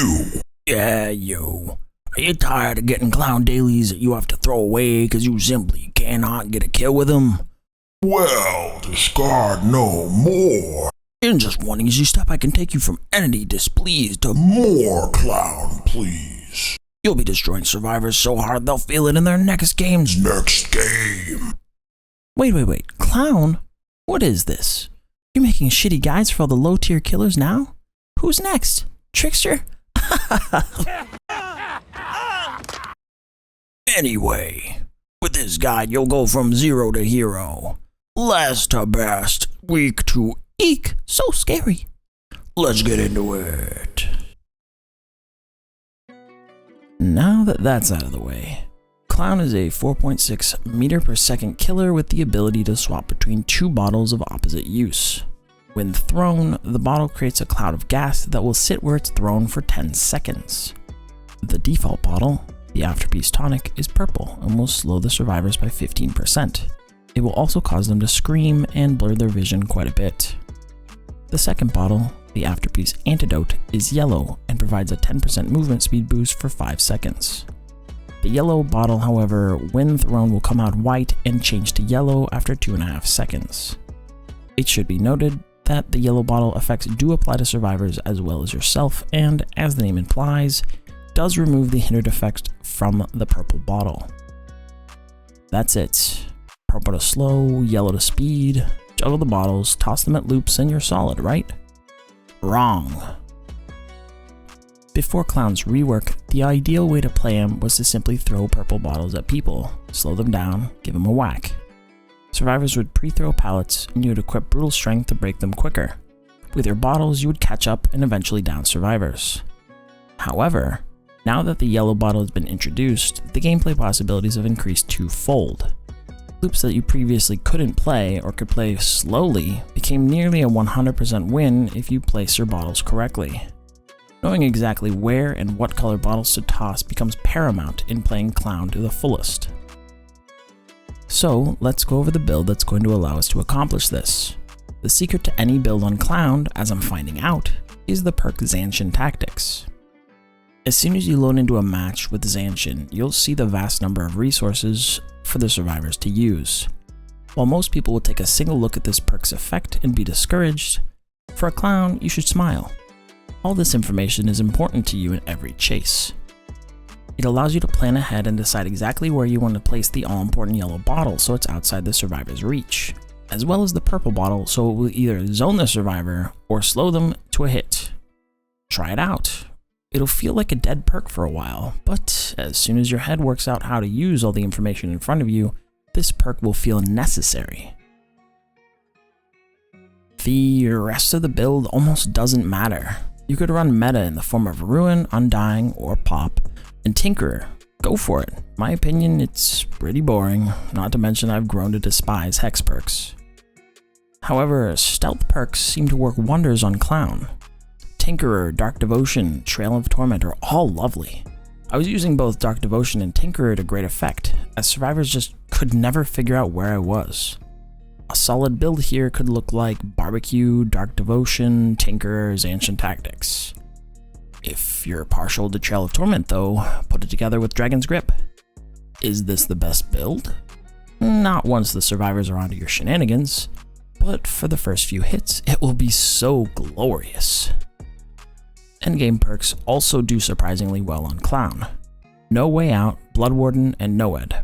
You. Yeah, you. Are you tired of getting clown dailies that you have to throw away because you simply cannot get a kill with them? Well, discard no more. In just one easy step, I can take you from entity displeased to More clown, please. You'll be destroying survivors so hard they'll feel it in their next games. Next game. Wait. Clown? What is this? You're making shitty guides for all the low-tier killers now? Who's next? Trickster? Anyway, with this guide, you'll go from 0 to hero. Last to best, weak to eek. So scary. Let's get into it. Now that that's out of the way, Clown is a 4.6 meter per second killer with the ability to swap between two bottles of opposite use. When thrown, the bottle creates a cloud of gas that will sit where it's thrown for 10 seconds. The default bottle, the Afterpiece Tonic, is purple and will slow the survivors by 15%. It will also cause them to scream and blur their vision quite a bit. The second bottle, the Afterpiece Antidote, is yellow and provides a 10% movement speed boost for 5 seconds. The yellow bottle, however, when thrown will come out white and change to yellow after 2.5 seconds. It should be noted that the yellow bottle effects do apply to survivors as well as yourself, and as the name implies, does remove the hindered effect from the purple bottle. That's it. Purple to slow, yellow to speed, juggle the bottles, toss them at loops, and you're solid, right? Wrong. Before Clown's rework, the ideal way to play him was to simply throw purple bottles at people, slow them down, give them a whack. Survivors would pre-throw pallets, and you would equip brutal strength to break them quicker. With your bottles, you would catch up and eventually down survivors. However, now that the yellow bottle has been introduced, the gameplay possibilities have increased twofold. Loops that you previously couldn't play or could play slowly became nearly a 100% win if you place your bottles correctly. Knowing exactly where and what color bottles to toss becomes paramount in playing Clown to the fullest. So let's go over the build that's going to allow us to accomplish this. The secret to any build on Clown, as I'm finding out, is the perk Zanshin Tactics. As soon as you load into a match with Zanshin, you'll see the vast number of resources for the survivors to use. While most people will take a single look at this perk's effect and be discouraged, for a Clown, you should smile. All this information is important to you in every chase. It allows you to plan ahead and decide exactly where you want to place the all-important yellow bottle so it's outside the survivor's reach, as well as the purple bottle so it will either zone the survivor or slow them to a hit. Try it out. It'll feel like a dead perk for a while, but as soon as your head works out how to use all the information in front of you, this perk will feel necessary. The rest of the build almost doesn't matter. You could run meta in the form of Ruin, Undying, or Pop, and Tinkerer. Go for it. My opinion, it's pretty boring, not to mention I've grown to despise Hex perks. However, stealth perks seem to work wonders on Clown. Tinkerer, Dark Devotion, Trail of Torment are all lovely. I was using both Dark Devotion and Tinkerer to great effect, as survivors just could never figure out where I was. A solid build here could look like Barbecue, Dark Devotion, Tinkerer, Zanshin Tactics. If you're partial to Trail of Torment though, put it together with Dragon's Grip. Is this the best build? Not once the survivors are onto your shenanigans, but for the first few hits, it will be so glorious. Endgame perks also do surprisingly well on Clown. No Way Out, Blood Warden, and Noed.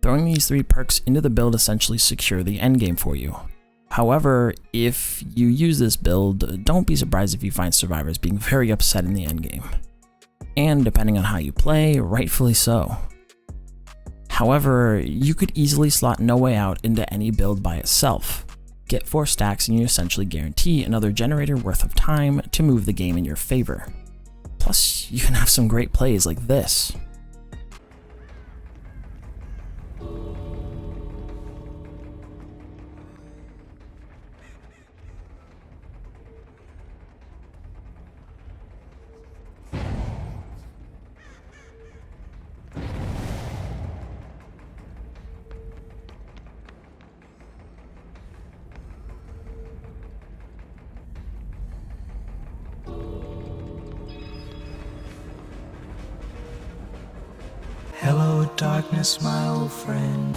Throwing these three perks into the build essentially secure the endgame for you. However, if you use this build, don't be surprised if you find survivors being very upset in the endgame. And depending on how you play, rightfully so. However, you could easily slot No Way Out into any build by itself. Get 4 stacks and you essentially guarantee another generator worth of time to move the game in your favor. Plus, you can have some great plays like this. darkness, my old friend.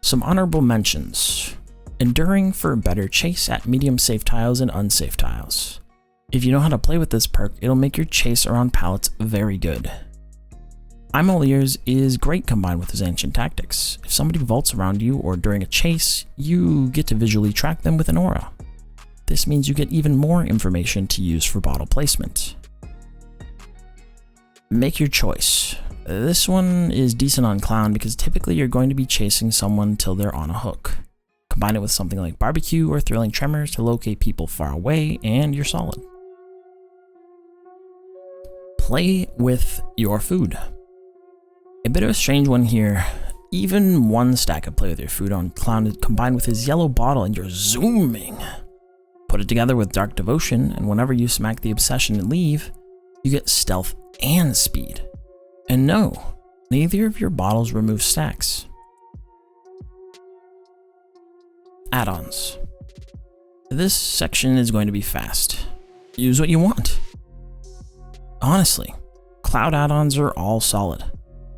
Some honorable mentions. Enduring for a better chase at medium safe tiles and unsafe tiles. If you know how to play with this perk, it'll make your chase around pallets very good. I'm All Ears is great combined with Zanshin tactics. If somebody vaults around you or during a chase, you get to visually track them with an aura. This means you get even more information to use for bottle placement. Make your choice. This one is decent on Clown because typically you're going to be chasing someone till they're on a hook. Combine it with something like Barbecue or Thrilling Tremors to locate people far away and you're solid. Play with your food. A bit of a strange one here. Even one stack of Play with your food on Clown is combined with his yellow bottle and you're zooming. Put it together with Dark Devotion and whenever you smack the Obsession and leave, you get stealth and speed. And no, neither of your bottles remove stacks. Add-ons. This section is going to be fast. Use what you want. Honestly, Cloud add-ons are all solid.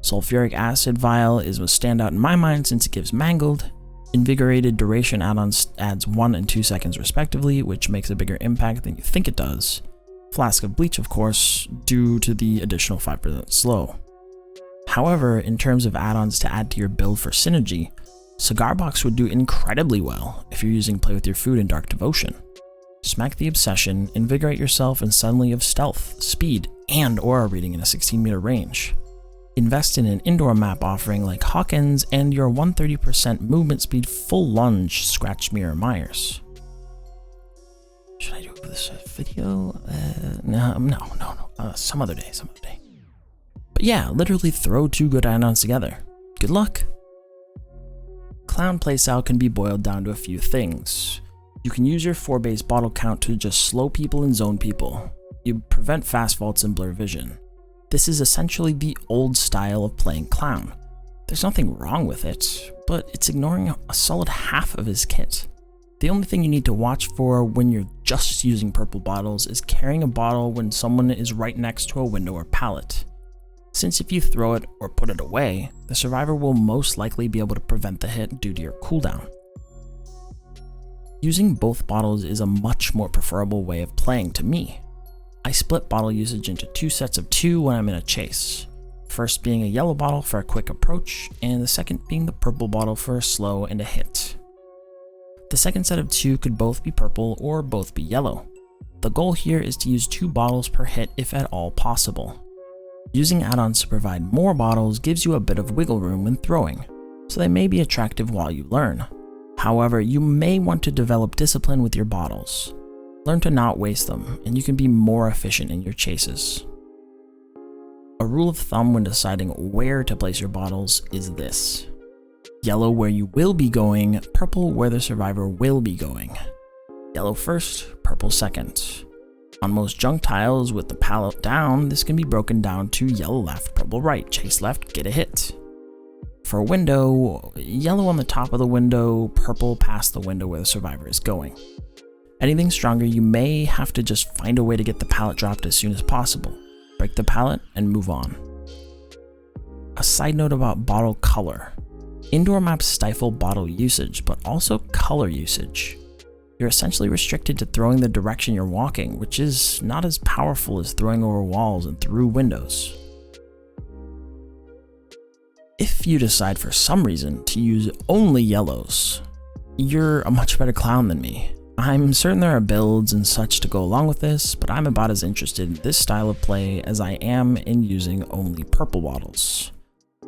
Sulfuric Acid Vial is what stand out in my mind since it gives Mangled. Invigorated Duration add-ons adds 1 and 2 seconds respectively, which makes a bigger impact than you think it does. Flask of Bleach, of course, due to the additional 5% slow. However, in terms of add-ons to add to your build for synergy, Cigar Box would do incredibly well if you're using Play with your food and Dark Devotion. Smack the Obsession, invigorate yourself, and suddenly you have stealth, speed, and aura reading in a 16-meter range. Invest in an indoor map offering like Hawkins and your 130% movement speed full lunge Scratch Mirror Myers. Should I do this video? No. Some other day. But yeah, literally throw 2 good add-ons together. Good luck. Clown playstyle can be boiled down to a few things. You can use your 4-base bottle count to just slow people and zone people. You prevent fast vaults and blur vision. This is essentially the old style of playing Clown. There's nothing wrong with it, but it's ignoring a solid half of his kit. The only thing you need to watch for when you're just using purple bottles is carrying a bottle when someone is right next to a window or pallet. Since if you throw it or put it away, the survivor will most likely be able to prevent the hit due to your cooldown. Using both bottles is a much more preferable way of playing to me. I split bottle usage into 2 sets of 2 when I'm in a chase. First being a yellow bottle for a quick approach, and the second being the purple bottle for a slow and a hit. The second set of 2 could both be purple or both be yellow. The goal here is to use 2 bottles per hit if at all possible. Using add-ons to provide more bottles gives you a bit of wiggle room when throwing, so they may be attractive while you learn. However, you may want to develop discipline with your bottles. Learn to not waste them, and you can be more efficient in your chases. A rule of thumb when deciding where to place your bottles is this. Yellow where you will be going, purple where the survivor will be going. Yellow first, purple second. On most junk tiles with the palette down, this can be broken down to yellow left, purple right, chase left, get a hit. For a window, yellow on the top of the window, purple past the window where the survivor is going. Anything stronger, you may have to just find a way to get the pallet dropped as soon as possible. Break the pallet and move on. A side note about bottle color. Indoor maps stifle bottle usage, but also color usage. You're essentially restricted to throwing the direction you're walking, which is not as powerful as throwing over walls and through windows. If you decide for some reason to use only yellows, you're a much better clown than me. I'm certain there are builds and such to go along with this, but I'm about as interested in this style of play as I am in using only purple bottles.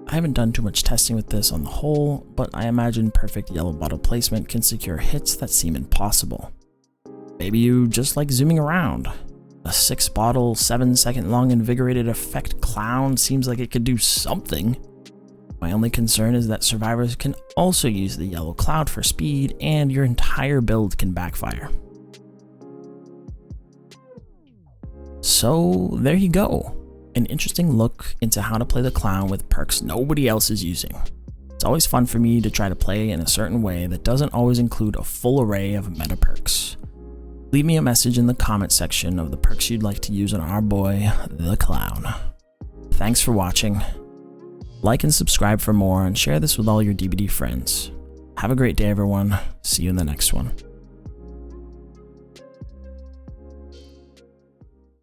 I haven't done too much testing with this on the whole, but I imagine perfect yellow bottle placement can secure hits that seem impossible. Maybe you just like zooming around. A 6 bottle, 7-second long invigorated effect clown seems like it could do something. My only concern is that survivors can also use the yellow cloud for speed and your entire build can backfire. So there you go. An interesting look into how to play the clown with perks nobody else is using. It's always fun for me to try to play in a certain way that doesn't always include a full array of meta perks. Leave me a message in the comment section of the perks you'd like to use on our boy, the Clown. Thanks for watching. Like and subscribe for more, and share this with all your DBD friends. Have a great day, everyone. See you in the next one.